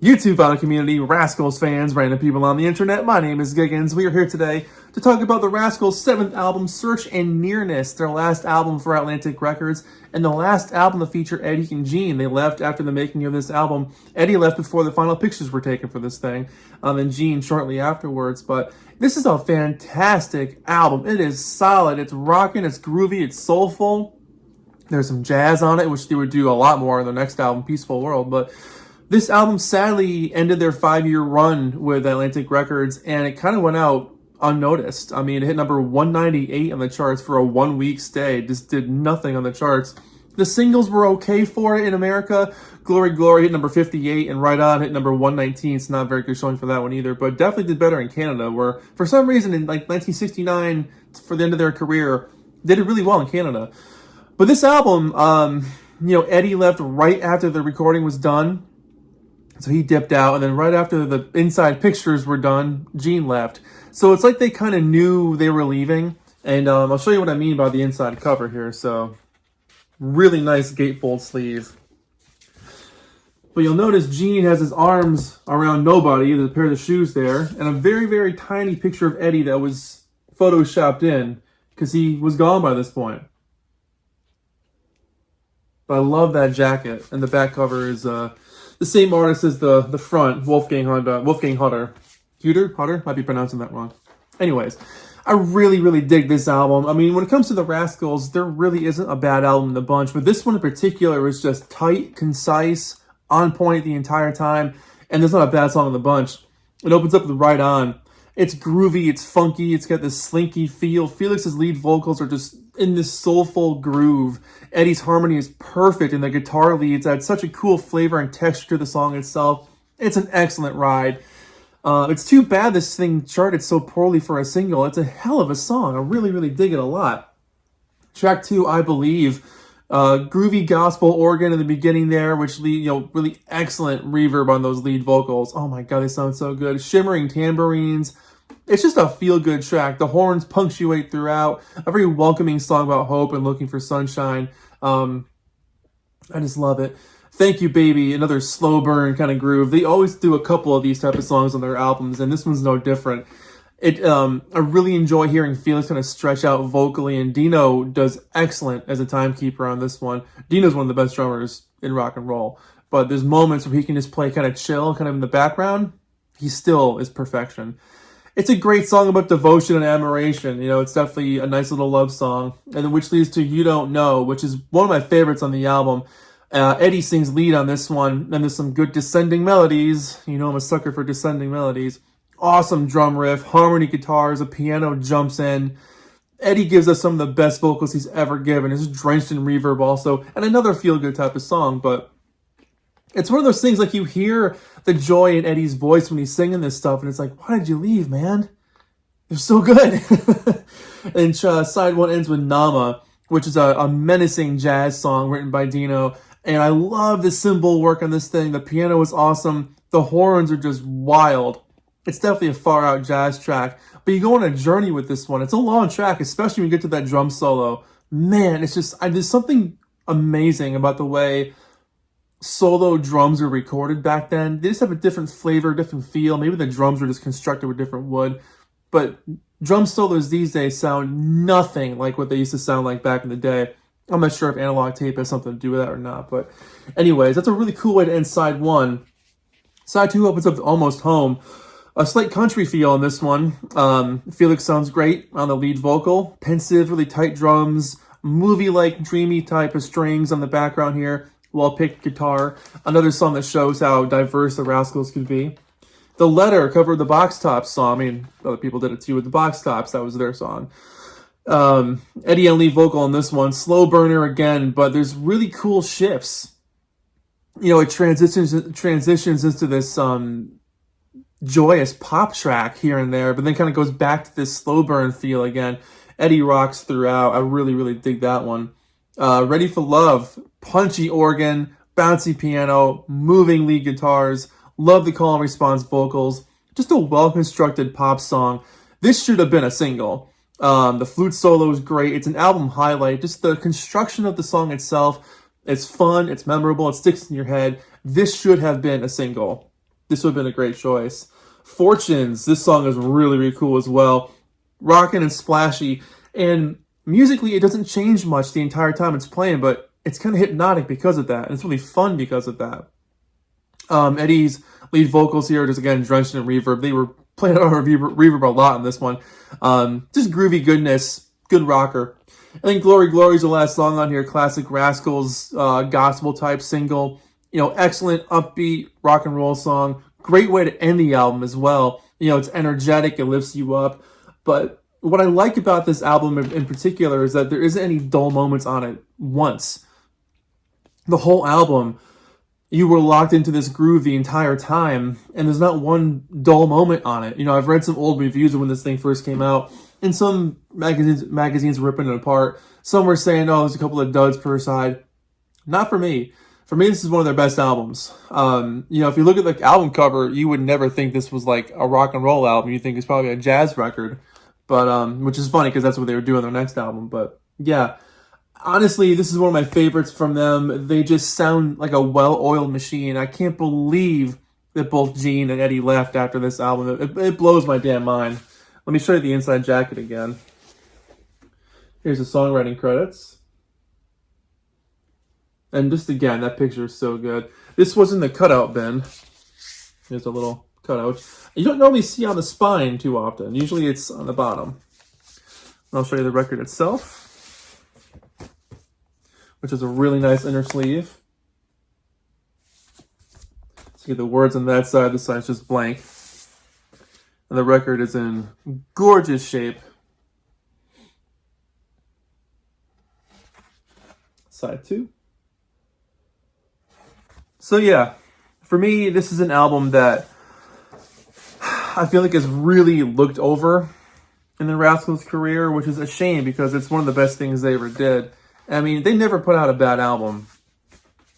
YouTube vinyl community, Rascals fans, random people on the internet. My name is Giggens. We are here today to talk about the Rascals' 7th album, Search and Nearness, their last album for Atlantic Records, and the last album to feature Eddie and Gene. They left after the making of this album. Eddie left before the final pictures were taken for this thing, and Gene shortly afterwards. But this is a fantastic album. It is solid. It's rocking. It's groovy. It's soulful. There's some jazz on it, which they would do a lot more in the next album, Peaceful World. But this album sadly ended their 5-year run with Atlantic Records, and it kind of went out unnoticed. I mean, it hit number 198 on the charts for a 1-week stay. It just did nothing on the charts. The singles were okay for it in America. Glory, Glory hit number 58, and Right On hit number 119. It's not very good showing for that one either, but definitely did better in Canada, where for some reason in like 1969, for the end of their career, they did really well in Canada. But this album, Eddie left right after the recording was done. So he dipped out, and then right after the inside pictures were done, Gene left. So it's like they kind of knew they were leaving. And I'll show you what I mean by the inside cover here. So really nice gatefold sleeve. But you'll notice Gene has his arms around nobody. There's a pair of shoes there. And a very, very tiny picture of Eddie that was photoshopped in because he was gone by this point. But I love that jacket. And the back cover is the same artist as the front, Wolfgang Hutter. Hutter? Might be pronouncing that wrong. Anyways, I really, really dig this album. I mean, when it comes to the Rascals, there really isn't a bad album in the bunch, but this one in particular is just tight, concise, on point the entire time, and there's not a bad song in the bunch. It opens up with Right On. It's groovy, it's funky, it's got this slinky feel. Felix's lead vocals are just in this soulful groove. Eddie's harmony is perfect, and the guitar leads add such a cool flavor and texture to the song itself. It's an excellent ride. It's too bad this thing charted so poorly for a single. It's a hell of a song. I really, really dig it a lot. Track 2, I Believe. Groovy gospel organ in the beginning there, which really excellent reverb on those lead vocals. Oh my god, they sound so good. Shimmering tambourines. It's just a feel-good track. The horns punctuate throughout. A very welcoming song about hope and looking for sunshine. I just love it. Thank You Baby, another slow burn kind of groove. They always do a couple of these type of songs on their albums, and this one's no different. I really enjoy hearing Felix kind of stretch out vocally, and Dino does excellent as a timekeeper on this one. Dino's one of the best drummers in rock and roll, but there's moments where he can just play kind of chill, kind of in the background. He still is perfection. It's a great song about devotion and admiration. It's definitely a nice little love song, and which leads to You Don't Know, which is one of my favorites on the album. Eddie sings lead on this one, and there's some good descending melodies. I'm a sucker for descending melodies. Awesome drum riff, harmony guitars, a piano jumps in. Eddie gives us some of the best vocals he's ever given. It's drenched in reverb also, and another feel-good type of song, but it's one of those things, like, you hear the joy in Eddie's voice when he's singing this stuff, and it's like, why did you leave, man? They're so good. And side 1 ends with Nama, which is a menacing jazz song written by Dino, and I love the cymbal work on this thing. The piano is awesome. The horns are just wild. It's definitely a far-out jazz track, but you go on a journey with this one. It's a long track, especially when you get to that drum solo. Man, it's just, there's something amazing about the way solo drums are recorded back then. They just have a different flavor, different feel. Maybe the drums were just constructed with different wood, but drum solos these days sound nothing like what they used to sound like back in the day. I'm not sure if analog tape has something to do with that or not, but anyways, that's a really cool way to end side 1. Side 2 opens up to Almost Home. A slight country feel on this one. Felix sounds great on the lead vocal. Pensive, really tight drums. Movie-like, dreamy type of strings on the background here. Well-picked guitar. Another song that shows how diverse the Rascals could be. The Letter covered the Box Tops song. I mean, other people did it too with the Box Tops. That was their song. Eddie and lead vocal on this one. Slow burner again, but there's really cool shifts. It transitions into this joyous pop track here and there, but then kind of goes back to this slow burn feel again. Eddie rocks throughout. I really, really dig that one. Ready for Love, punchy organ, bouncy piano, moving lead guitars. Love the call and response vocals. Just a well-constructed pop song. This should have been a single. The flute solo is great. It's an album highlight. Just the construction of the song itself. It's fun. It's memorable. It sticks in your head. This should have been a single. this would have been a great choice. Fortunes, this song is really, really cool as well. Rockin' and splashy. And musically, it doesn't change much the entire time it's playing, but it's kind of hypnotic because of that. And it's really fun because of that. Eddie's lead vocals here, just again, drenched in reverb. They were playing on reverb a lot in this one. Just groovy goodness. Good rocker. I think Glory Glory is the last song on here. Classic Rascals, gospel type single. You know, excellent upbeat rock and roll song. Great way to end the album as well. You know, it's energetic. It lifts you up. But what I like about this album in particular is that there isn't any dull moments on it once. The whole album, you were locked into this groove the entire time, and there's not one dull moment on it. You know, I've read some old reviews of when this thing first came out, and some magazines were ripping it apart. Some were saying, oh, there's a couple of duds per side. Not for me. For me, this is one of their best albums. You know, if you look at the album cover, you would never think this was like a rock and roll album. You think it's probably a jazz record, but which is funny because that's what they were doing their next album. But yeah, honestly, this is one of my favorites from them. They just sound like a well-oiled machine. I can't believe that both Gene and Eddie left after this album. It blows my damn mind. Let me show you the inside jacket again. Here's the songwriting credits. And just again, that picture is so good. This was in the cutout bin. Here's a little cutout. You don't normally see on the spine too often. Usually it's on the bottom. I'll show you the record itself, which is a really nice inner sleeve. So you get the words on that side. This side's just blank. And the record is in gorgeous shape. Side 2. So yeah, for me, this is an album that I feel like is really looked over in the Rascals' career, which is a shame because it's one of the best things they ever did. I mean, they never put out a bad album,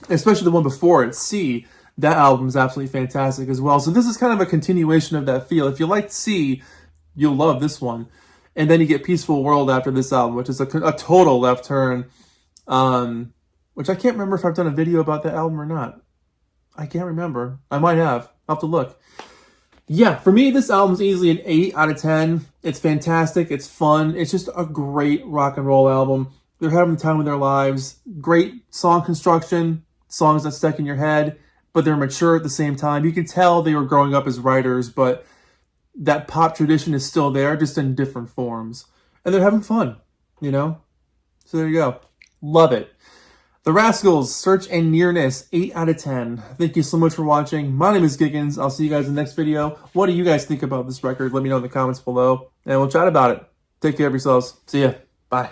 especially the one before it, C. That album is absolutely fantastic as well. So this is kind of a continuation of that feel. If you liked C, you'll love this one. And then you get Peaceful World after this album, which is a total left turn, which I can't remember if I've done a video about that album or not. I can't remember. I might have. I'll have to look. Yeah, for me, this album's easily an 8 out of 10. It's fantastic. It's fun. It's just a great rock and roll album. They're having the time of their lives. Great song construction. Songs that stick in your head, but they're mature at the same time. You can tell they were growing up as writers, but that pop tradition is still there, just in different forms. And they're having fun, you know? So there you go. Love it. The Rascals, Search and Nearness, 8 out of 10. Thank you so much for watching. My name is Giggens. I'll see you guys in the next video. What do you guys think about this record? Let me know in the comments below, and we'll chat about it. Take care of yourselves. See ya. Bye.